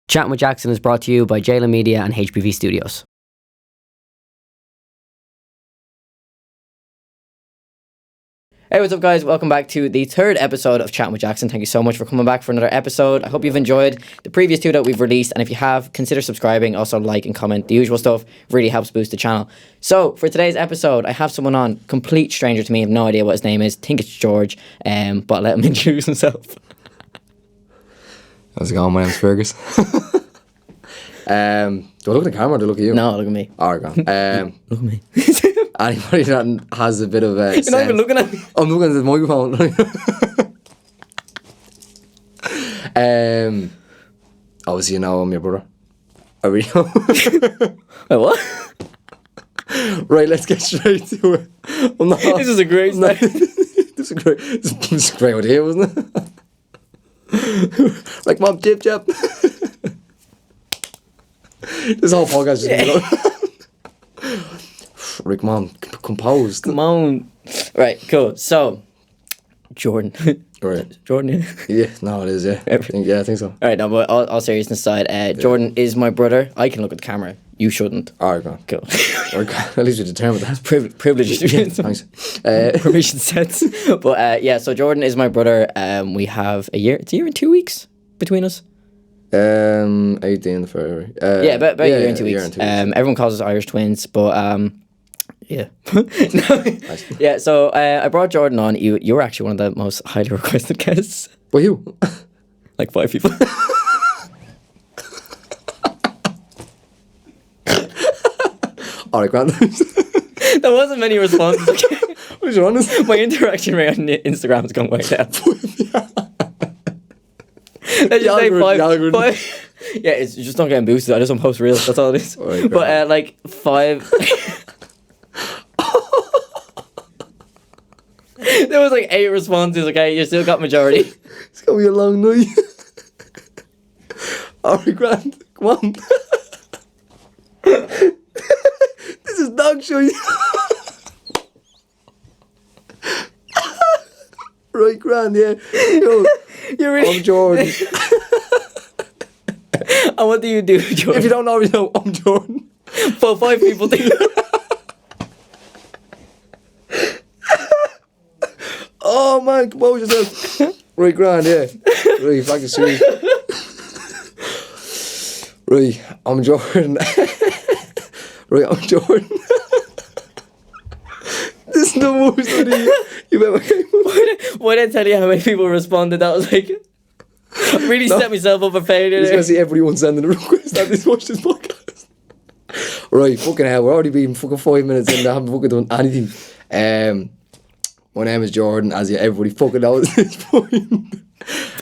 Chattin with Jackson is brought to you by Jalen Media and HPV Studios. Hey, what's up guys? Welcome back to the third episode of Chattin with Jackson. Thank you so much for coming back for another episode. I hope you've enjoyed the previous two that we've released, and if you have, consider subscribing, also like and comment, the usual stuff, really helps boost the channel. So, for today's episode, I have someone on, complete stranger to me, I have no idea what his name is, think it's George, but let him introduce himself. How's it going? My name's Fergus. Do I look at the camera or do I look at you? No, look at me. Alright, go on. Look at me. Anybody that has a bit of a You're not even looking at me. I'm looking at the microphone. Obviously you know I'm your brother. Are we? Wait, what? Right, let's get straight to it. I'm not, This is a great start. this is a great idea, wasn't it? Like, mom, jip. This whole podcast is going to Rick, mom, composed. Come on. Right, cool. So, Jordan. Right. Jordan. Yeah, no, it is, yeah. I think so. Alright, no, but all seriousness aside, Jordan is my brother. I can look at the camera. You shouldn't. Alright, go on. Cool. At least you're determined with that. Privilege. Yeah, thanks. Permission sets. But yeah, so Jordan is my brother. We have a year. It's a year and 2 weeks between us. 18th February. Yeah, about a year and 2 weeks. Everyone calls us Irish twins, but yeah. Nice. Yeah, so I brought Jordan on. You were actually one of the most highly requested guests. Well, you? Like 5 people. Alright, grand. There wasn't many responses. Okay? Was you honest? My interaction rate on Instagram has gone way down. Let's just say five. Yeah, it's just not getting boosted. I just don't post reels. That's all it is. Right, but like 5. There was like 8 responses. Okay, you still got majority. It's gonna be a long night. Alright, grand. Come on. This is dog show. Right, grand, yeah. Yo, You're really. I'm Jordan. And what do you do, Jordan? If you don't already know, I'm Jordan. For 5 people do. Oh man, compose yourself. Right, grand, yeah. Right, back to serious. Right, I'm Jordan. Right, I'm Jordan. This is the worst idea you've ever came up. Why did I tell you how many people responded? That was like. Really set myself up for failure. You're just gonna see everyone sending a request that they watch this podcast. Right, fucking hell, we're already been fucking 5 minutes in, I haven't fucking done anything. My name is Jordan, as you everybody fucking knows at this point.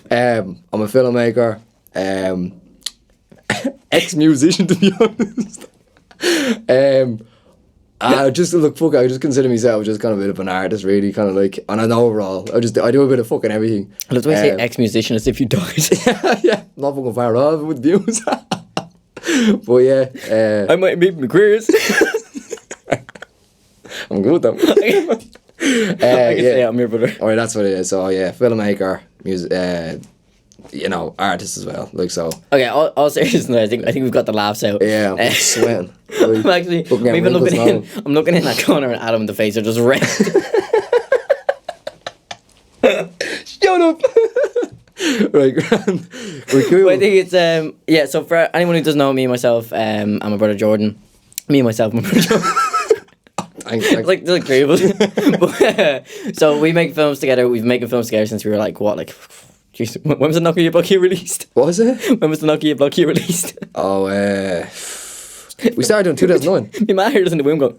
I'm a filmmaker, ex-musician to be honest. I just consider myself just kind of a bit of an artist, really, kind of like, and an overall, I do a bit of fucking everything. I love the way you say ex-musician as if you died. Yeah, not fucking far off with views. But yeah, I might meet my careers. I'm good with them. I can say I'm your brother. Alright, that's what it is. So yeah, filmmaker, music, artist as well. Like so. Okay, all seriousness, I think we've got the laughs out. Yeah, I'm sweating. I'm actually. I'm even looking in. I'm looking in that corner, and Adam and the face are just red. Shut up. Right, grand. We're cool. But I think it's yeah. So for anyone who doesn't know me and myself, I'm my brother Jordan. Me and myself, my brother Jordan. Thanks. There's like 3 of us. But, so we make films together. We've been making films together since we were like what, like. Jeez, when was the Nokia Blocky released? What was it? When was the Nokia Blocky released? Oh, we started in 2009. My man heard us in the womb go.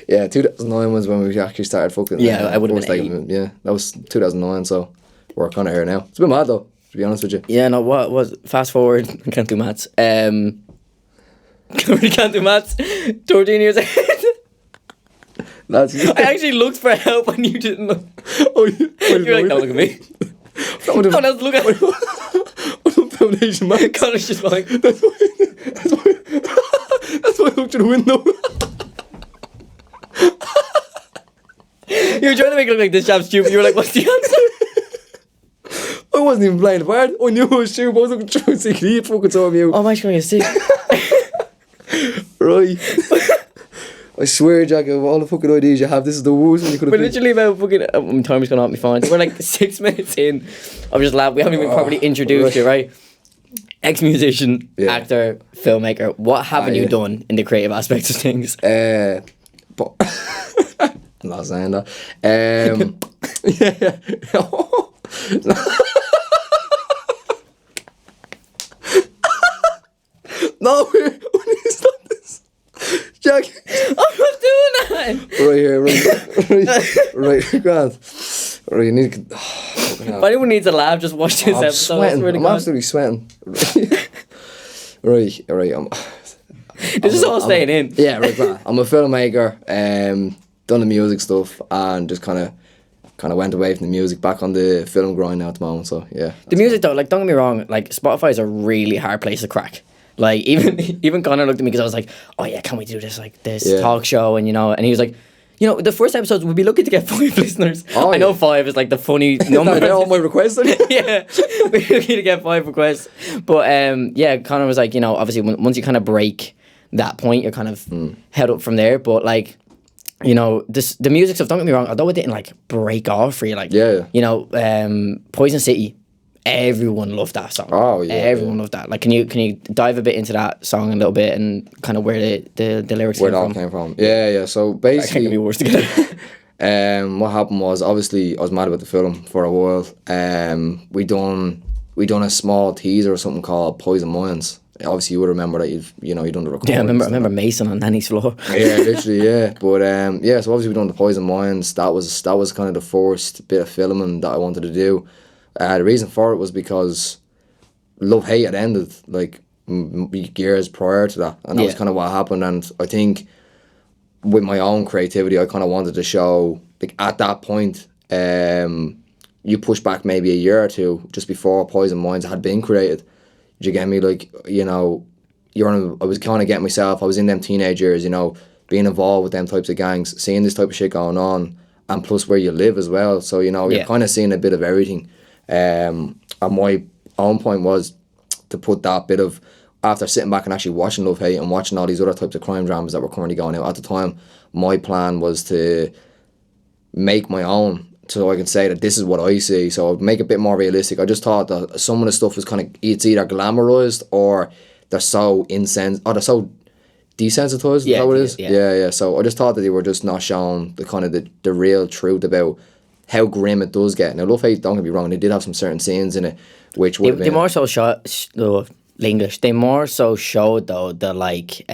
Yeah, 2009 was when we actually started fucking. Yeah, I would have been 8. Yeah, that was 2009. So we're kind of here now. It's a bit mad though, to be honest with you. Yeah, no. What was? Fast forward. I can't do maths. I really can't do maths. 13 years ahead. I actually looked for help and you didn't look. Oh, You're like, don't look at me. No one else look at me. What foundation, man? Connor's just like. That's why I looked through the window. You were trying to make it look like this job's stupid. You were like, what's the answer? I wasn't even playing the part. I knew it was true, but I was looking through and thinking, he fucking saw me out. Oh, my God, you see. Right. I swear, Jack, of all the fucking ideas you have, this is the worst one you could have But picked. literally about fucking timer's gone off my phone. We're like 6 minutes in. I'm just laughing. We haven't even properly introduced you, right? Ex-musician, actor, filmmaker. What haven't you done in the creative aspects of things? But I'm not saying that. No, we need to stop this. Jack. I'm not doing that. Right here, right, Grant. Right, you need to... If anyone needs a laugh, just watch this I'm episode. sweating. I'm absolutely sweating. Right. This is all staying in. Yeah, right, Grant. I'm a filmmaker, done the music stuff, and just kind of went away from the music, back on the film grind now at the moment, so yeah. The music though, like, don't get me wrong, like, Spotify is a really hard place to crack. Like, even Connor looked at me because I was like, oh yeah, can we do this, like, this talk show, and and he was like, the first episodes we'd be lucky to get 5 listeners. Oh, I know 5 is like the funny number. They're all my requests. Yeah, we're lucky to get 5 requests. But Connor was like, obviously once you kind of break that point, you're kind of head up from there. But like, the music stuff, don't get me wrong, although it didn't like break off for you, like, Poison City, everyone loved that song. Oh yeah, everyone loved that. Like, can you dive a bit into that song a little bit and kind of where the lyrics where it all came from? Yeah. So basically, I can't give you words together. What happened was, obviously I was mad about the film for a while. We done a small teaser or something called Poison Minds. Obviously you would remember that you've done the recording. Yeah, I remember Mason on Nanny's floor. Yeah, literally, yeah. But so obviously we done the Poison Minds. That was kind of the first bit of filming that I wanted to do. The reason for it was because Love Hate had ended like years prior to that, and that was kind of what happened. And I think with my own creativity, I kind of wanted to show, like, at that point, you push back maybe a year or two just before Poison Minds had been created. Did you get me? Like, I was kind of getting myself. I was in them teenage years, being involved with them types of gangs, seeing this type of shit going on, and plus where you live as well. So you're kind of seeing a bit of everything. And my own point was to put that bit of, after sitting back and actually watching Love Hate and watching all these other types of crime dramas that were currently going out at the time, my plan was to make my own, so I can say that this is what I see. So I'd make it a bit more realistic. I just thought that some of the stuff was kind of, it's either glamorized or they're so they're so desensitized. Is that what it is? Yeah. So I just thought that they were just not showing the kind of the real truth about how grim it does get. Now, Love Hate, don't get me wrong, they did have some certain scenes in it which would have been... They more so English. They more so showed, though, the, like,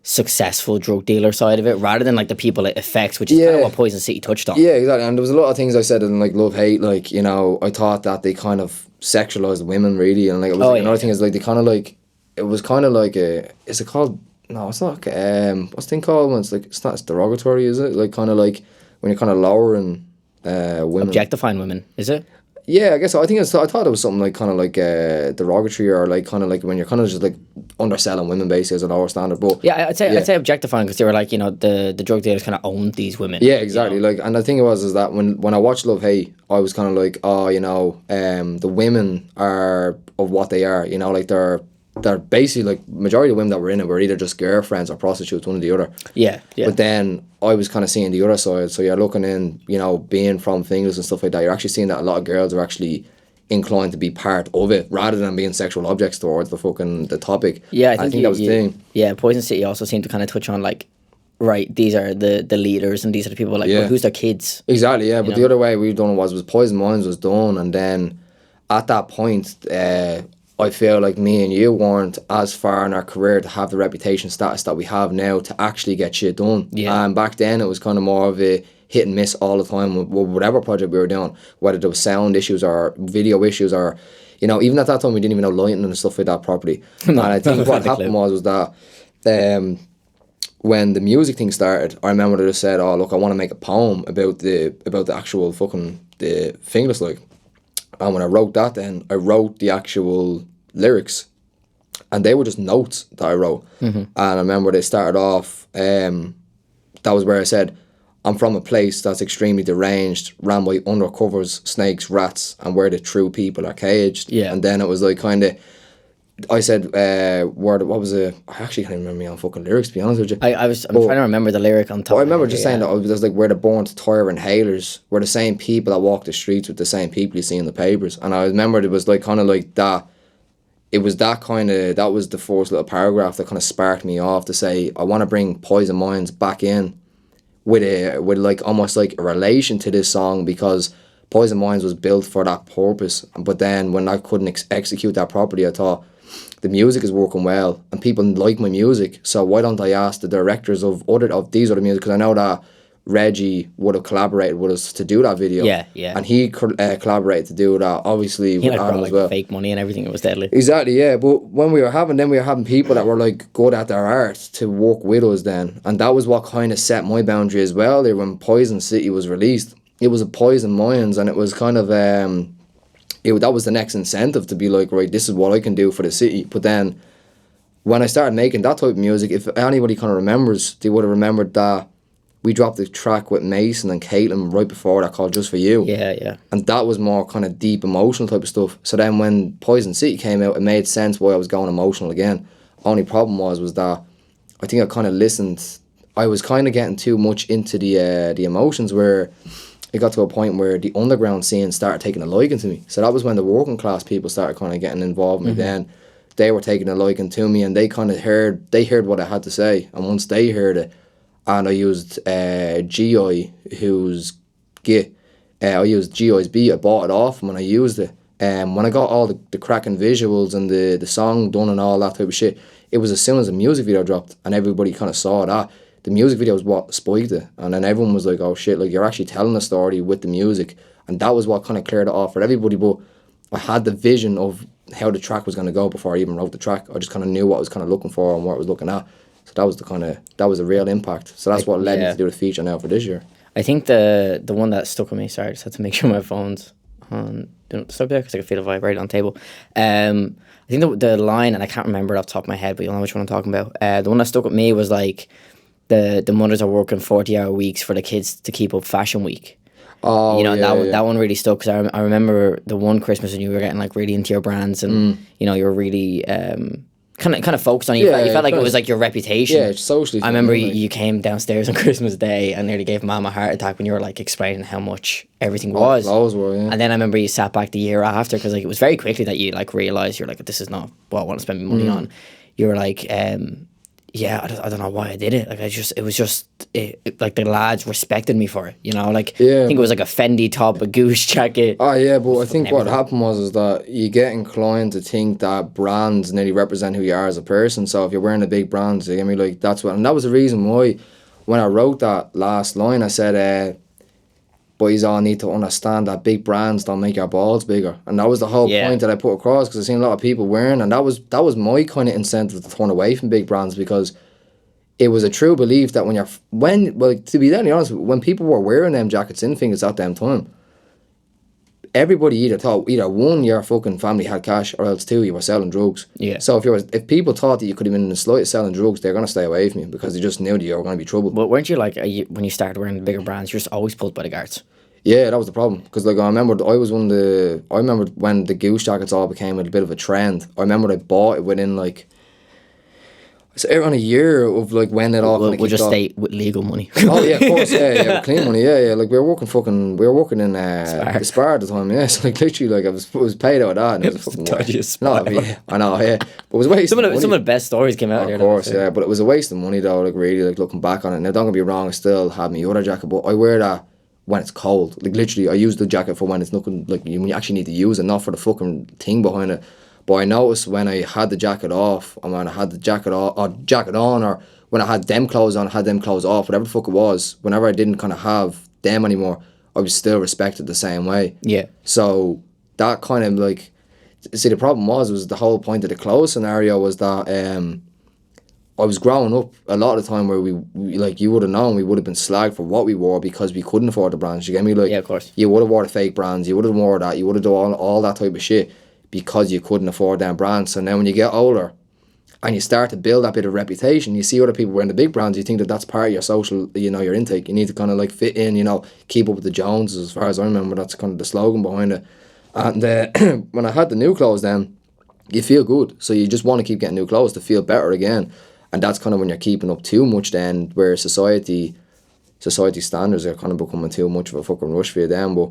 successful drug dealer side of it, rather than, like, the people it affects, which is kind of what Poison City touched on. Yeah, exactly. And there was a lot of things I said in, like, Love Hate, like, I thought that they kind of sexualized women, really, and, like, it was another thing is, like, they kind of, like, it was kind of like a... Is it called... No, it's not... what's the thing called when it's, like, it's not derogatory, is it? Like, kind of, like, when you're kind of lowering... women. Objectifying women, is it? Yeah, I guess so. I thought it was something like kind of like derogatory, or like kind of like when you're kind of just like underselling women basically as a lower standard. But yeah, I'd say objectifying, because they were like, the drug dealers kind of owned these women. Yeah, exactly. Like, and the thing is that when I watched Love Hate, I was kind of like, the women are of what they are. Like they're basically, like, majority of the women that were in it were either just girlfriends or prostitutes, one or the other. Yeah. But then I was kind of seeing the other side. So you're looking in, being from Fingers and stuff like that, you're actually seeing that a lot of girls are actually inclined to be part of it rather than being sexual objects towards the topic. Yeah, I think that was the thing. Yeah, Poison City also seemed to kind of touch on, like, right, these are the leaders and these are the people, like, well, who's their kids? Exactly, yeah. But the other way we've done it was Poison Minds was done, and then at that point, I feel like me and you weren't as far in our career to have the reputation status that we have now to actually get shit done. Yeah. And back then it was kind of more of a hit and miss all the time with whatever project we were doing, whether there was sound issues or video issues or, even at that time we didn't even know lighting and stuff like that properly. And I think what happened was that when the music thing started, I remember they just said, oh look, I want to make a poem about the actual fucking the Fingless, like. And when I wrote that, then I wrote the actual lyrics, and they were just notes that I wrote. Mm-hmm. And I remember they started off, that was where I said, I'm from a place that's extremely deranged, ran by undercovers, snakes, rats, and where the true people are caged. Yeah. And then it was like kind of, I said, what was it? I actually can't even remember my own fucking lyrics, to be honest with you. I'm trying to remember the lyric on top. I remember just saying that it was like where they're born to tire inhalers, were the same people that walk the streets with the same people you see in the papers. And I remember it was like kind of like that. It was that was the first little paragraph that kind of sparked me off to say, I want to bring Poison Minds back in with like almost like a relation to this song, because Poison Minds was built for that purpose. But then when I couldn't execute that properly, I thought the music is working well and people like my music, so why don't I ask the directors of these other music, because I know that Reggie would have collaborated with us to do that video. Yeah. And he collaborated to do that, obviously, He with Adam brought as well. fake money and everything. It was deadly. Exactly, yeah. But when we were having people that were like good at their art to work with us then, and that was what kind of set my boundary as well. There, when Poison City was released, it was a Poison Minds, and it was kind of that was the next incentive to be like, right, this is what I can do for the city. But then when I started making that type of music, if anybody kind of remembers, they would have remembered that we dropped the track with Mason and Caitlin right before that called Just For You. Yeah. And that was more kind of deep emotional type of stuff. So then when Poison City came out, it made sense why I was going emotional again. Only problem was that I think I kind of listened, I was kind of getting too much into the emotions, where it got to a point where the underground scene started taking a liking to me. So that was when the working class people started kind of getting involved with me. Then they were taking a liking to me, and they kind of heard what I had to say. And once they heard it, and I used GI, who's Git. I used GI's beat. I bought it off him and I used it. When I got all the cracking visuals and the song done and all that type of shit, it was as soon as the music video dropped and everybody kind of saw that. The music video was what spiked it. And then everyone was like, oh shit, like you're actually telling a story with the music. And that was what kind of cleared it off for everybody. But I had the vision of how the track was going to go before I even wrote the track. I just kind of knew what I was kind of looking for and what I was looking at. So that was a real impact. So that's what led me to do the feature now for this year. I think the one that stuck with me, sorry, I just had to make sure my phone's on, don't stop there because I can feel the vibrate on the table. I think the line, and I can't remember it off the top of my head, but you'll know which one I'm talking about. The one that stuck with me was like, the mothers are working 40-hour weeks for the kids to keep up Fashion Week. Oh, you know, that one really stuck, because I remember the one Christmas when you were getting like really into your brands, and you know, you were really kind of focused on it. You felt like it was like your reputation. Yeah, socially. I remember you came downstairs on Christmas Day and nearly gave Mum a heart attack when you were like explaining how much everything was. Clothes were, yeah. And then I remember you sat back the year after, because like it was very quickly that you like realised you're like, this is not what I want to spend my money on. You were like, yeah, I don't know why I did it. Like it was just like the lads respected me for it, you know. Like I think it was like a Fendi top, a Goose jacket. Oh yeah, but I think what happened was that you get inclined to think that brands nearly represent who you are as a person. So if you're wearing a big brand, you get me, like that's what, and that was the reason why when I wrote that last line, I said, boys all need to understand that big brands don't make your balls bigger. And that was the whole point that I put across, because I've seen a lot of people wearing, and that was my kind of incentive to turn away from big brands, because it was a true belief that to be deadly honest, when people were wearing them jackets in fingers at them time, everybody either thought one, your fucking family had cash, or else two, you were selling drugs. Yeah. So if people thought that you could have been in the slightest selling drugs, they're gonna stay away from you, because they just knew that you were gonna be trouble. But weren't you like, when you started wearing the bigger brands, you're just always pulled by the guards? Yeah, that was the problem. Because like I remember when the Goose jackets all became a bit of a trend. I remember I bought it within like, it's around a year of like when it all kind of we'll just off. stay with legal money. Oh yeah, of course, yeah, with clean money, yeah. Like we were working in the Spar at the time, yeah. So like literally, like I was paid out of that, and it was fucking dodgiest no, yeah, I know, yeah. But it was a waste. Some of the best stories came out there. Of course, yeah. But it was a waste of money though. Like really, like looking back on it. Now don't get me wrong, I still have my other jacket, but I wear that when it's cold. Like literally, I use the jacket for when it's looking like when you actually need to use it, not for the fucking thing behind it. But I noticed when I had the jacket off, and when I had the jacket off, or jacket on, or when I had them clothes on, had them clothes off, whatever the fuck it was, whenever I didn't kind of have them anymore, I was still respected the same way. Yeah. So that kind of like, see, the problem was the whole point of the clothes scenario was that I was growing up a lot of the time where we like, you would have known, we would have been slagged for what we wore because we couldn't afford the brands. You get me? Like, yeah, of course. You would have wore the fake brands, you would have wore that, you would have done all that type of shit, because you couldn't afford them brands. So now when you get older and you start to build that bit of reputation. You see other people wearing the big brands, you think that that's part of your social, your intake. You need to kind of like fit in, keep up with the Joneses. As far as I remember, that's kind of the slogan behind it. And when I had the new clothes, then you feel good, so you just want to keep getting new clothes to feel better again. And that's kind of when you're keeping up too much, then where society standards are kind of becoming too much of a fucking rush for you then. But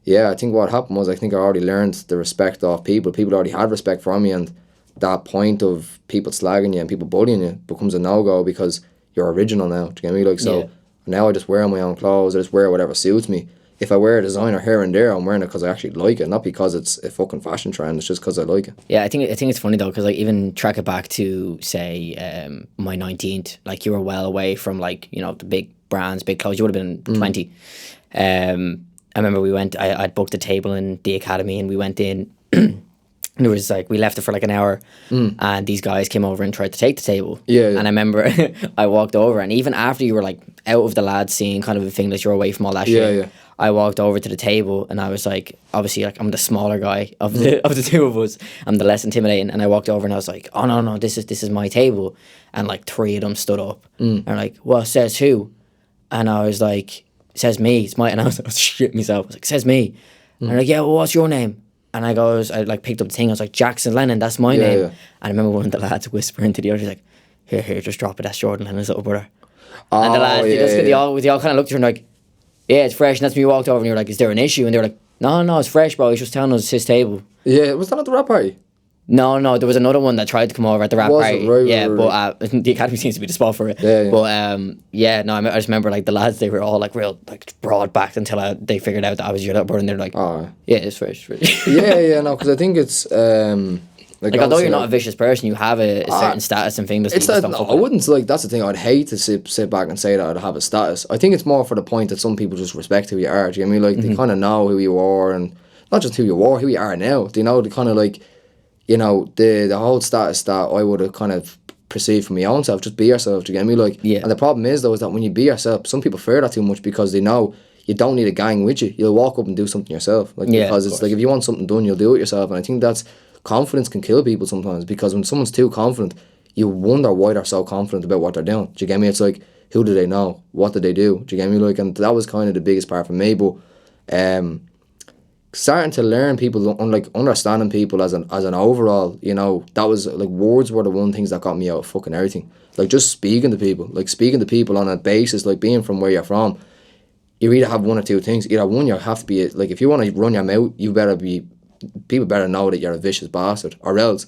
yeah, I think what happened was, I think I already learned the respect of people. People already had respect for me, and that point of people slagging you and people bullying you becomes a no-go because you're original now. Do you get me? Like, so now I just wear my own clothes. I just wear whatever suits me. If I wear a designer here and there, I'm wearing it because I actually like it, not because it's a fucking fashion trend. It's just because I like it. Yeah, I think it's funny though, because like even track it back to say my 19th, like you were well away from like the big brands, big clothes. You would have been 20. I remember I'd booked a table in the academy, and we went in. And it was like, we left it for like an hour, and these guys came over and tried to take the table. Yeah. And I remember I walked over, and even after you were like out of the lads scene, kind of a thing that you're away from all that shit. Yeah. I walked over to the table, and I was like, obviously, like I'm the smaller guy of the two of us. I'm the less intimidating, and I walked over and I was like, oh no, this is my table, and like 3 of them stood up, and they're like, well, says who? And I was like, says me. It's my, and I was shit myself. I was like, says me. And they're like, yeah, well, what's your name? And I like picked up the thing. I was like, Jackson Lennon, that's my name. Yeah. And I remember one of the lads whispering to the other, he's like, here, just drop it. That's Jordan Lennon's little brother. Oh, and the lads, they all kind of looked at her and like, yeah, it's fresh. And that's when you walked over and you were like, is there an issue? And they were like, no, it's fresh, bro. He's just telling us it's his table. Yeah, was that at the rap party? No, there was another one that tried to come over at the rap party. Right. But the academy seems to be the spot for it. Yeah. But I just remember like the lads, they were all like real like broad backed until they figured out that I was your little brother, and they're like, yeah, it's fresh. yeah, no, because I think it's like although you're not a vicious person, you have a certain status and thing. It's that, no, I wouldn't, like, that's the thing. I'd hate to sit back and say that I'd have a status. I think it's more for the point that some people just respect who you are. Do you know what I mean? Like, they kind of know who you are, and not just who you are, who you are now. They know the kind of like, the whole status that I would have kind of perceived for my own self. Just be yourself. Do you get me? Like, yeah. And the problem is though, is that when you be yourself, some people fear that too much because they know you don't need a gang with you. You'll walk up and do something yourself. Like, because it's like, if you want something done, you'll do it yourself. And I think that's, confidence can kill people sometimes, because when someone's too confident, you wonder why they're so confident about what they're doing. Do you get me? It's like, who do they know? What do they do? Do you get me? Like, and that was kind of the biggest part for me. But starting to learn people, like understanding people as an overall, that was like, words were the one things that got me out of fucking everything. Like, just speaking to people on a basis, like being from where you're from. You either have one or two things. Either one, you have to be like, if you want to run your mouth, people better know that you're a vicious bastard, or else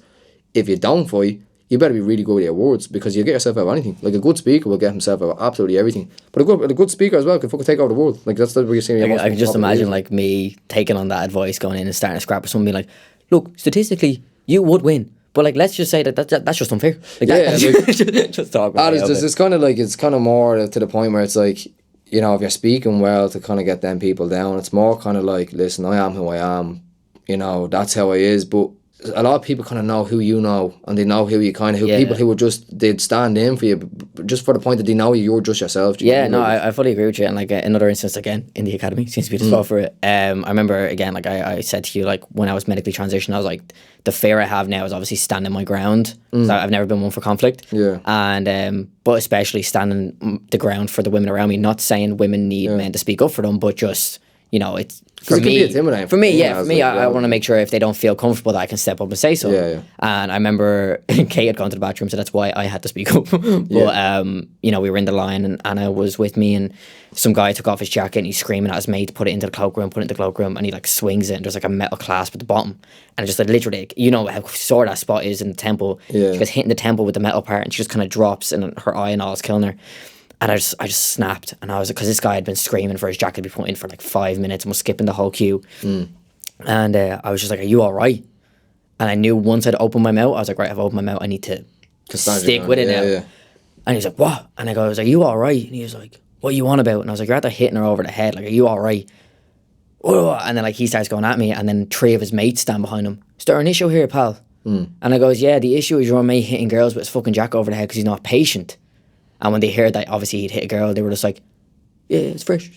if you don't fight, you better be really good with your words, because you'll get yourself out of anything. Like, a good speaker will get himself out of absolutely everything, but a good speaker as well can fucking take over the world. Like, that's what you're saying. I can just imagine like me taking on that advice, going in and starting to scrap with someone, being like, look, statistically you would win, but like, let's just say that's just unfair. Like, just talk about it. It's kind of like, it's kind of more to the point where it's like, if you're speaking well to kind of get them people down, it's more kind of like, listen, I am who I am. That's how it is. But a lot of people kind of know who you know, and they know who you kind of, people who would just, they'd stand in for you just for the point that they know you're just yourself. I fully agree with you. And like another instance, again, in the academy, seems to be the spot for it. I remember, again, like I said to you, like when I was medically transitioned, I was like, the fear I have now is obviously standing my ground. I've never been one for conflict. Yeah. And but especially standing the ground for the women around me. Not saying women need men to speak up for them, but just, it's for me. I want to make sure if they don't feel comfortable that I can step up and say so. Yeah. And I remember Kate had gone to the bathroom, so that's why I had to speak up. But we were in the line, and Anna was with me, and some guy took off his jacket and he's screaming at his mate to put it into the cloakroom, and he like swings it, and there's like a metal clasp at the bottom, and just like literally, how sore that spot is in the temple. Yeah. She gets hit in the temple with the metal part, and she just kind of drops, and her eye and all is killing her. And I just snapped, and I was, because this guy had been screaming for his jacket to be put in for like 5 minutes and was skipping the whole queue. And I was just like, are you all right? And I knew once I'd opened my mouth, I was like, right, I've opened my mouth, I need to stick with it now. Yeah. And he's like, what? And I was like, are you all right? And he was like, what are you on about? And I was like, you're out there hitting her over the head, like, are you all right? And then like he starts going at me, and then 3 of his mates stand behind him. Is there an issue here, pal? And I goes, yeah, the issue is your mate hitting girls with his fucking jacket over the head because he's not patient. And when they heard that obviously he'd hit a girl, they were just like, yeah, it's fresh,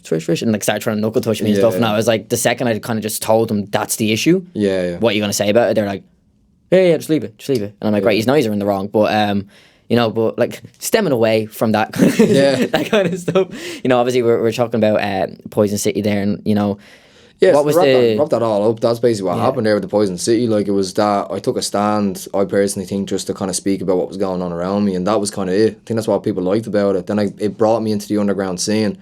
and like started trying to knuckle touch me and stuff. And I was like, the second I kind of just told them that's the issue, what are you going to say about it? They're like, Yeah, just leave it. And I'm like, right, he's neither in the wrong, but but like stemming away from that, that kind of stuff. Obviously we're talking about Poison City there, and Yeah, what so was wrap that all up. That's basically what happened there with the Poison City. Like, it was that I took a stand, I personally think, just to kind of speak about what was going on around me, and that was kind of it. I think that's what people liked about it. Then it brought me into the underground scene.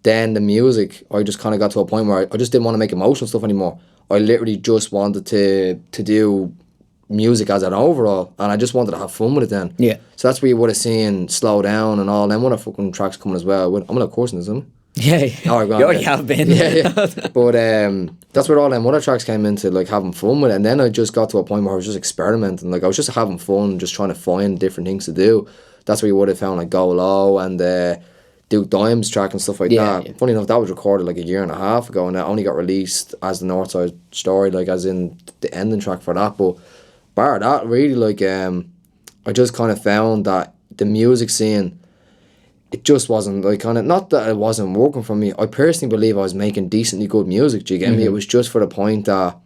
Then the music, I just kind of got to a point where I just didn't want to make emotional stuff anymore. I literally just wanted to do music as an overall, and I just wanted to have fun with it then. Yeah. So that's where you would have seen Slow Down and all them other fucking tracks coming as well. I'm gonna course in this, isn't it? Yeah, Oh, you already have been. Yeah. But that's where all them other tracks came into, like, having fun with it. And then I just got to a point where I was just experimenting. Like, I was just having fun, just trying to find different things to do. That's where you would have found, like, Go Low and Duke Dimes track and stuff like that. Yeah. Funny enough, that was recorded like a year and a half ago, and that only got released as the Northside Story, like, as in the ending track for that. But bar that, really, like, I just kind of found that the music scene, it just wasn't, like, kind of, not that it wasn't working for me. I personally believe I was making decently good music. Do you get me? It was just for the point that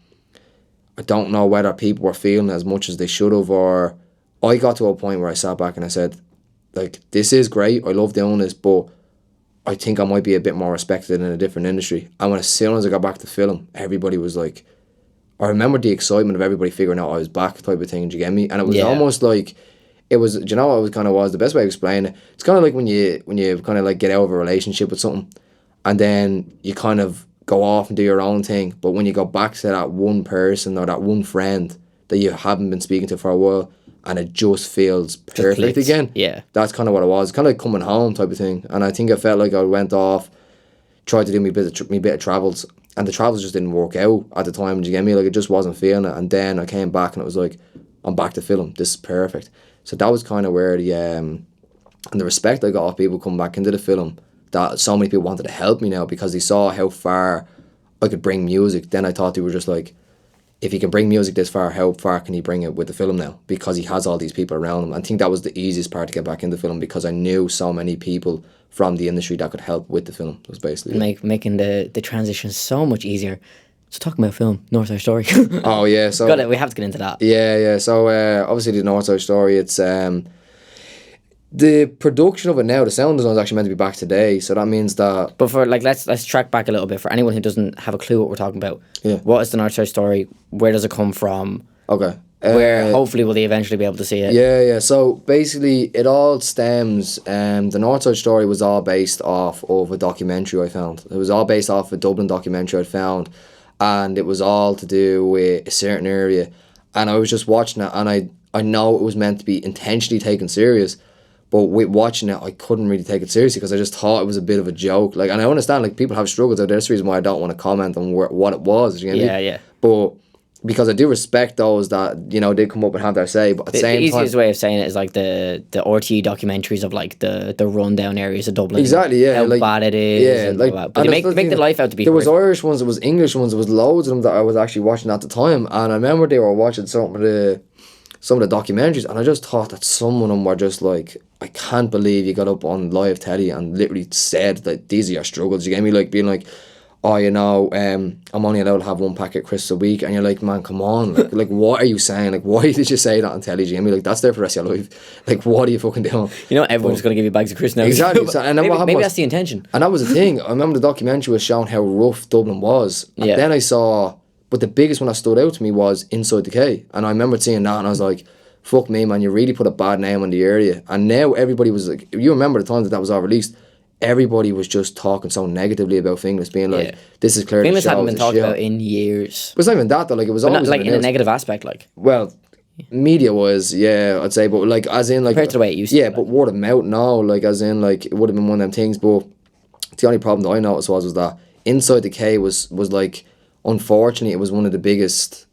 I don't know whether people were feeling as much as they should have, or I got to a point where I sat back and I said, like, this is great, I love doing this, but I think I might be a bit more respected in a different industry. And as soon as I got back to film, everybody was like, I remember the excitement of everybody figuring out I was back, type of thing. Do you get me? And it was almost like, it was, do you know what it was kind of was? The best way to explain it, it's kind of like when you kind of like get out of a relationship with something, and then you kind of go off and do your own thing. But when you go back to that one person or that one friend that you haven't been speaking to for a while, and it just feels perfect again. Yeah. That's kind of what it was. Kind of like coming home type of thing. And I think I felt like I went off, tried to do me bit of travels, and the travels just didn't work out at the time. Do you get me? Like, it just wasn't feeling it. And then I came back and it was like, I'm back to film. This is perfect. So that was kind of where and the respect I got off people coming back into the film, that so many people wanted to help me now because they saw how far I could bring music. Then I thought they were just like, if he can bring music this far, how far can he bring it with the film now? Because he has all these people around him. I think that was the easiest part to get back into film, because I knew so many people from the industry that could help with the film. It was basically making the transition so much easier. So talking about film, Northside Story. Oh yeah, so we have to get into that. Yeah. So obviously the Northside Story, it's the production of it now, the sound design is actually meant to be back today, so that means that. But for, like, let's track back a little bit for anyone who doesn't have a clue what we're talking about. Yeah. What is the Northside Story? Where does it come from? Okay. Where hopefully will they eventually be able to see it? Yeah. So basically, it all stems. The Northside Story was all based off of a documentary I found. It was all based off a Dublin documentary I found, and it was all to do with a certain area. And I was just watching it, and I know it was meant to be intentionally taken serious. But with watching it, I couldn't really take it seriously because I just thought it was a bit of a joke. Like, and I understand, like, people have struggles out there. That's the reason why I don't want to comment on what it was. You know what I mean? Yeah. But because I do respect those that, did come up and have their say. But at the same time, the easiest way of saying it is like the RTE documentaries of, like, the rundown areas of Dublin. Exactly, yeah. How like, bad it is. Yeah, and like, but they make the life out to be. There was Irish ones, there was English ones, there was loads of them that I was actually watching at the time. And I remember they were watching some of the documentaries, and I just thought that some of them were just like, I can't believe you got up on live telly and literally said that these are your struggles. You get me? Like, being like, oh, I'm only allowed to have one packet of crisps a week, and you're like, man, come on, like what are you saying? Like, why did you say that on telly? You get me? Like, that's there for the rest of your life. Like, what are you fucking doing? Everyone's going to give you bags of crisps now. Exactly. So, and then maybe that's the intention. And that was the thing. I remember the documentary was showing how rough Dublin was, and then I saw, but the biggest one that stood out to me was Inside the K, and I remember seeing that, and I was like, fuck me, man, you really put a bad name on the area. And now everybody was like, you remember the time that was all released, everybody was just talking so negatively about Finglas, being like, this is clearly Finglas hadn't been talked about in years. But it's not even that though, like, it was always not, like, in a negative aspect, like. Well, media was, yeah, I'd say, but like, as in, like, compared to the way it used to. Yeah, but word of mouth now, like, as in, like, it would have been one of them things. But the only problem that I noticed was that Inside the K was like, unfortunately, it was one of the biggest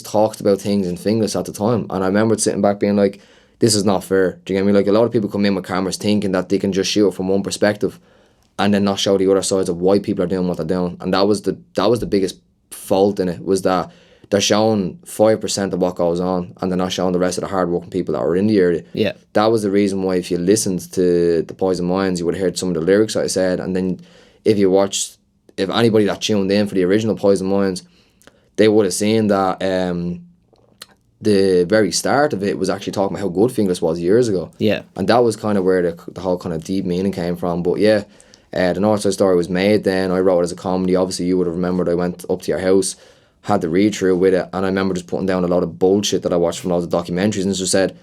talked about things in Finglas at the time. And I remember sitting back being like, this is not fair. Do you get me? Like, a lot of people come in with cameras thinking that they can just shoot it from one perspective and then not show the other sides of why people are doing what they're doing. And that was the biggest fault in it, was that they're showing 5% of what goes on and they're not showing the rest of the hard-working people that are in the area. Yeah. That was the reason why, if you listened to the Poison Minds, you would have heard some of the lyrics that I said. And then if anybody that tuned in for the original Poison Minds, they would have seen that the very start of it was actually talking about how good Finglas was years ago. Yeah. And that was kind of where the whole kind of deep meaning came from. But yeah, the North Side Story was made then. I wrote it as a comedy. Obviously, you would have remembered I went up to your house, had the read-through with it, and I remember just putting down a lot of bullshit that I watched from loads of documentaries and just said,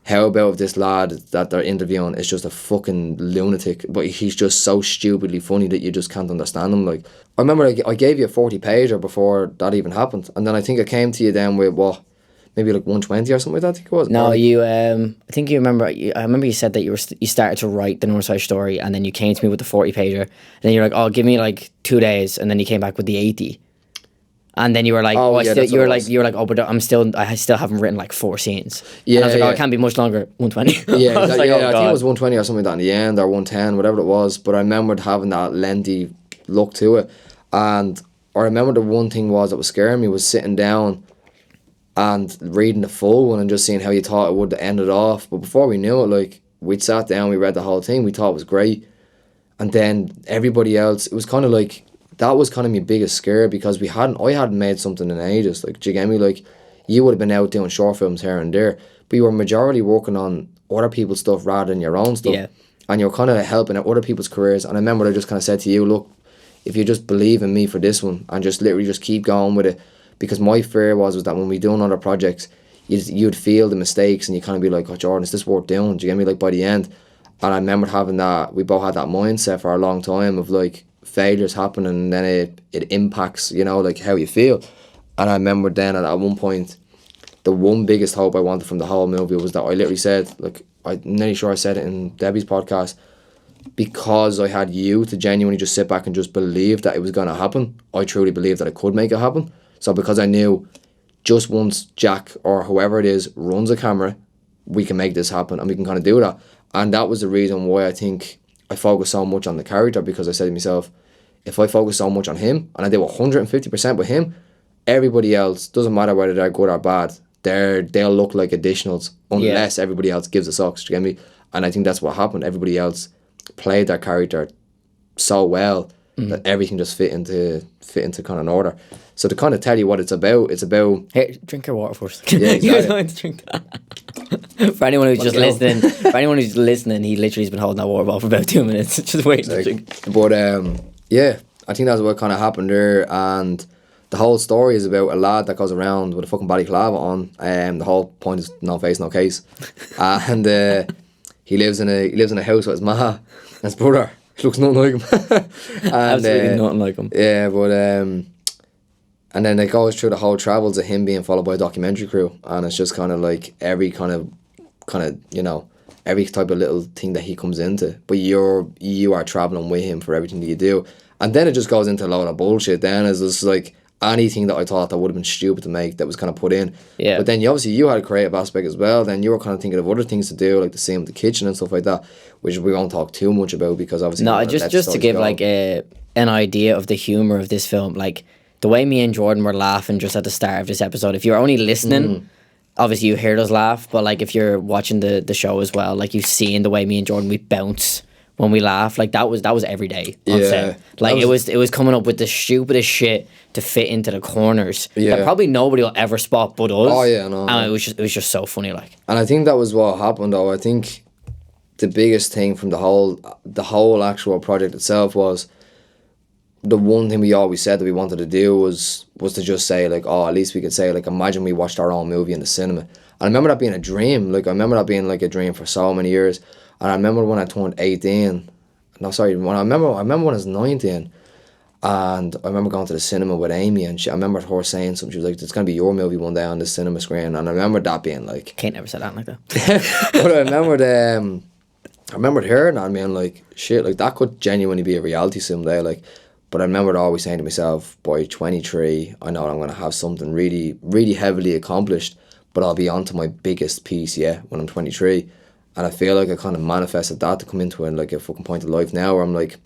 how about if this lad that they're interviewing is just a fucking lunatic, but he's just so stupidly funny that you just can't understand him. Like, I remember I gave you a 40-pager before that even happened, and then I think I came to you then with, what, maybe like 120 or something like that, I think it was. No, you. I think you remember. I remember you said that you started to write the North Side Story, and then you came to me with the 40-pager, and then you're like, "Oh, give me like 2 days," and then you came back with the 80, and then you were like, you were like, "Oh, but I still haven't written like 4 scenes." Yeah, and I was like, yeah. "Oh, it can't be much longer." 120. Yeah, I was I like, "Oh, think God." it was 120 or something like that in the end, or 110, whatever it was. But I remembered having that lengthy look to it, and I remember the one thing that was scaring me was sitting down and reading the full one and just seeing how you thought it would end it off. But before we knew it, like, we'd sat down, we read the whole thing, we thought it was great. And then everybody else, it was kind of like, that was kind of my biggest scare, because I hadn't made something in ages. Like, do you get me? Like, you would have been out doing short films here and there, but you were majority working on other people's stuff rather than your own stuff. Yeah. And you're kind of helping out other people's careers. And I remember I just kind of said to you, look, if you just believe in me for this one and just literally just keep going with it, because my fear was that when we do another projects, you'd feel the mistakes and you kind of be like, oh, Jordan, is this worth doing? Do you get me? Like, by the end. And I remember having that, we both had that mindset for a long time of like, failures happen and then it impacts, you know, like how you feel. And I remember then at one point, the one biggest hope I wanted from the whole movie was that I literally said, like, I'm nearly sure I said it in Debbie's podcast, because I had you to genuinely just sit back and just believe that it was going to happen. I truly believed that I could make it happen. So because I knew just once Jack or whoever it is runs a camera, we can make this happen and we can kind of do that. And that was the reason why I think I focused so much on the character, because I said to myself, if I focus so much on him and I do 150% with him, everybody else, doesn't matter whether they're good or bad, they'll look like additionals unless everybody else gives a socks. Do you get me? And I think that's what happened. Everybody else played their character so well that everything just fit into kind of an order. So to kind of tell you what it's about Here, drink your water first. Yeah, You exactly. don't have to drink that. For anyone who's just listening, he literally has been holding that water bottle for about 2 minutes, just waiting to drink. But yeah, I think that's what kind of happened there. And the whole story is about a lad that goes around with a fucking balaclava on. The whole point is no face, no case. And he lives in a house with his ma and his brother. He looks nothing like him. And, Absolutely nothing like him. Yeah, but and then it goes through the whole travels of him being followed by a documentary crew, and it's just kind of like every kind of you know, every type of little thing that he comes into, but you are traveling with him for everything that you do. And then it just goes into a lot of bullshit. Then it's just like anything that I thought that would have been stupid to make that was kind of put in. Yeah. But then you had a creative aspect as well. Then you were kind of thinking of other things to do, like the same with the kitchen and stuff like that, which we won't talk too much about because obviously. No, just to give like an idea of the humor of this film, like the way me and Jordan were laughing just at the start of this episode. If you're only listening, obviously you heard us laugh, but like if you're watching the show as well, like you've seen the way me and Jordan, we bounce when we laugh. Like that was every day on set. Like it was coming up with the stupidest shit to fit into the corners that probably nobody will ever spot but us. Oh yeah, no. And it was just so funny, like. And I think that was what happened though. I think the biggest thing from the whole actual project itself was the one thing we always said that we wanted to do was to just say like, oh, at least we could say like, imagine we watched our own movie in the cinema. And I remember that being a dream. Like I remember that being like a dream for so many years. And I remember when I turned 18. No, sorry. I remember when I was 19. And I remember going to the cinema with Amy, and I remember her saying something. She was like, "It's gonna be your movie one day on the cinema screen." And I remember that being like, Kate never said that like that. but I remembered hearing that and being like, shit, like that could genuinely be a reality someday. Like, but I remembered always saying to myself, by 23, I know I'm gonna have something really, really heavily accomplished, but I'll be on to my biggest piece, when I'm 23. And I feel like I kind of manifested that to come into it, like a fucking point of life now where I'm like,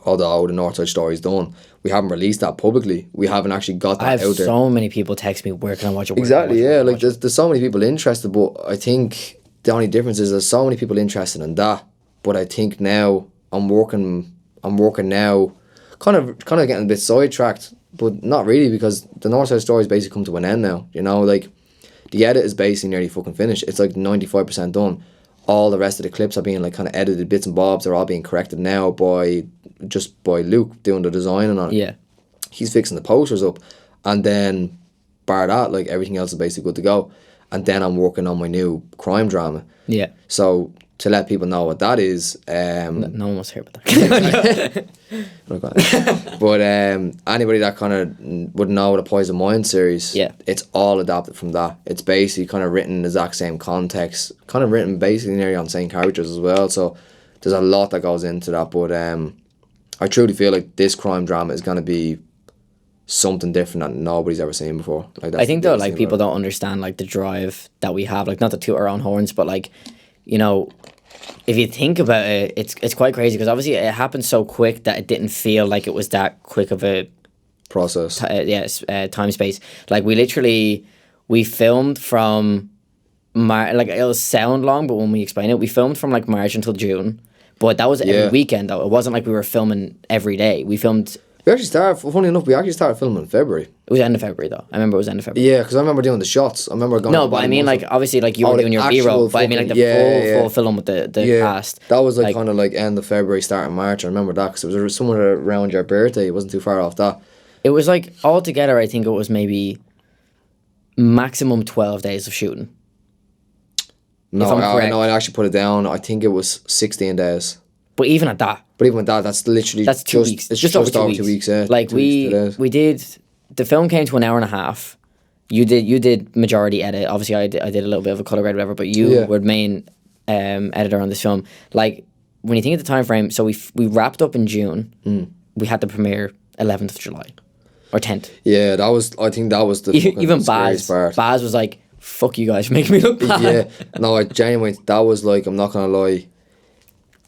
although the Northside Story's done, we haven't released that publicly. We haven't actually got that I have out there. so many people text me, where can I watch it? Exactly, like there's so many people interested, but I think the only difference is there's so many people interested in that. But I think now I'm working now, kind of getting a bit sidetracked, but not really, because the North Side Story's basically come to an end now. You know, like the edit is basically nearly fucking finished. It's like 95% done. All the rest of the clips are being like kind of edited bits and bobs. They're all being corrected now by Luke doing the designing on it. Yeah. He's fixing the posters up, and then bar that, like everything else is basically good to go. And then I'm working on my new crime drama. Yeah. So to let people know what that is, No one wants to hear about that. but anybody that kind of would know the Poison Mind series, Yeah. it's all adapted from that. It's basically kind of written in the exact same context, kind of written basically nearly on the same characters as well. So there's a lot that goes into that. But I truly feel like this crime drama is going to be something different that nobody's ever seen before. Like, that's I think the though, biggest like, thing people about don't understand like the drive that we have. Like, not to toot our own horns, but like, you know, if you think about it, it's quite crazy, because obviously it happened so quick that it didn't feel like it was that quick of a process. time space. Like, we filmed from like, it'll sound long, but when we explain it, we filmed from like March until June, but that was every weekend though. It wasn't like we were filming every day. We filmed. We actually started filming in February. It was end of February though. I remember it was end of February. Yeah, because I remember doing the shots. I remember going. No, but I mean, like, obviously, like, you were the doing your B-roll, actual but I mean, like, the fucking- full film with the cast. That was like kind of like end of February, start of March. I remember that because it was somewhere around your birthday. It wasn't too far off that. It was like, altogether, I think it was maybe maximum 12 days of shooting. No, If I'm correct. I actually put it down. I think it was 16 days. But even at that, But even with that, that's literally that's 2 weeks. It's just over 2 weeks. Yeah, Like, 2 weeks, 2 days. we did, the film came to an hour and a half. You did majority edit. Obviously, I did a little bit of a color grade, whatever. But you were the main editor on this film. Like, when you think of the time frame, so we wrapped up in June. We had the premiere 11th of July, or 10th. Yeah, I think that was the fucking Even scariest part. Baz was like, "Fuck you guys, make me look bad." Yeah, no, I genuinely, that was like, I'm not gonna lie.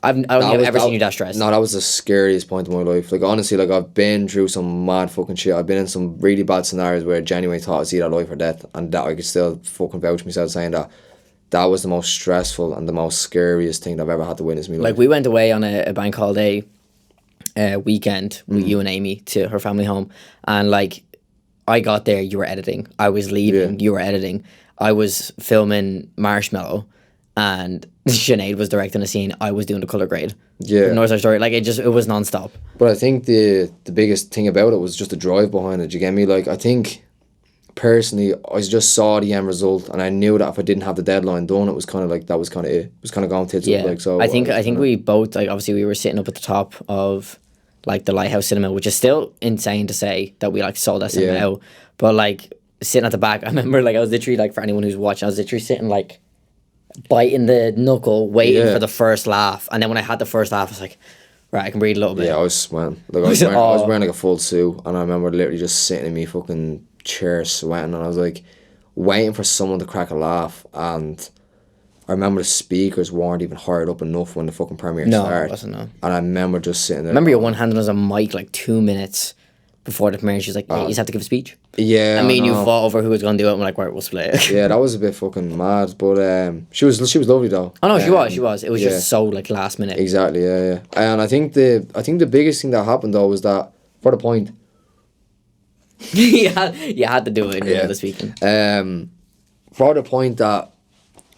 I don't think I've ever seen you that stressed. No, that was the scariest point of my life. Like, honestly, like, I've been through some mad fucking shit. I've been in some really bad scenarios where I genuinely thought I'd see that life or death, and that I could still fucking vouch for myself saying that that was the most stressful and the most scariest thing I've ever had to witness in my life. Like, we went away on a bank holiday weekend with you and Amy to her family home, and like, I got there, you were editing. I was leaving, you were editing. I was filming Marshmallow, and Sinead was directing a scene. I was doing the color grade. Yeah. North Side Story. Like, it was non-stop. But I think the biggest thing about it was just the drive behind it. You get me? Like, I think personally, I just saw the end result, and I knew that if I didn't have the deadline done, it was kind of like, that was kind of it. It was kind of going tits up. Like, so I think we both, like, obviously we were sitting up at the top of like the Lighthouse Cinema, which is still insane to say that we like sold that cinema out. But like, sitting at the back, I remember, like, I was literally, like, for anyone who's watching, I was literally sitting like biting the knuckle, waiting for the first laugh, and then when I had the first laugh, I was like, right, I can breathe a little bit. Yeah, I was sweating. Like, I was wearing like a full suit, and I remember literally just sitting in me fucking chair sweating, and I was like waiting for someone to crack a laugh, and I remember the speakers weren't even hired up enough when the fucking premiere started. It wasn't, no. And I remember just sitting there. I remember your one hand was a mic like 2 minutes before the premiere. She's like, "Yeah, you just have to give a speech." Yeah, I mean, you know. fought over who was going to do it. I'm like, right, we'll split it. Yeah, that was a bit fucking mad, but she was lovely though. Oh no, she was. It was just so like last minute. Exactly, yeah. And I think the biggest thing that happened though was that, for the point, you had to do it in the middle of the speaking. For the point that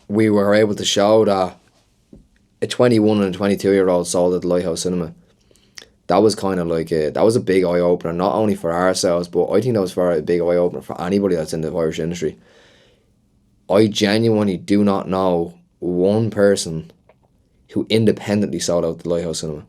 we were able to show that a 21 and a 22-year-old sold at the Lighthouse Cinema. That was kind of like that was a big eye opener, not only for ourselves, but I think that was for a big eye opener for anybody that's in the Irish industry. I genuinely do not know one person who independently sold out the Lighthouse Cinema,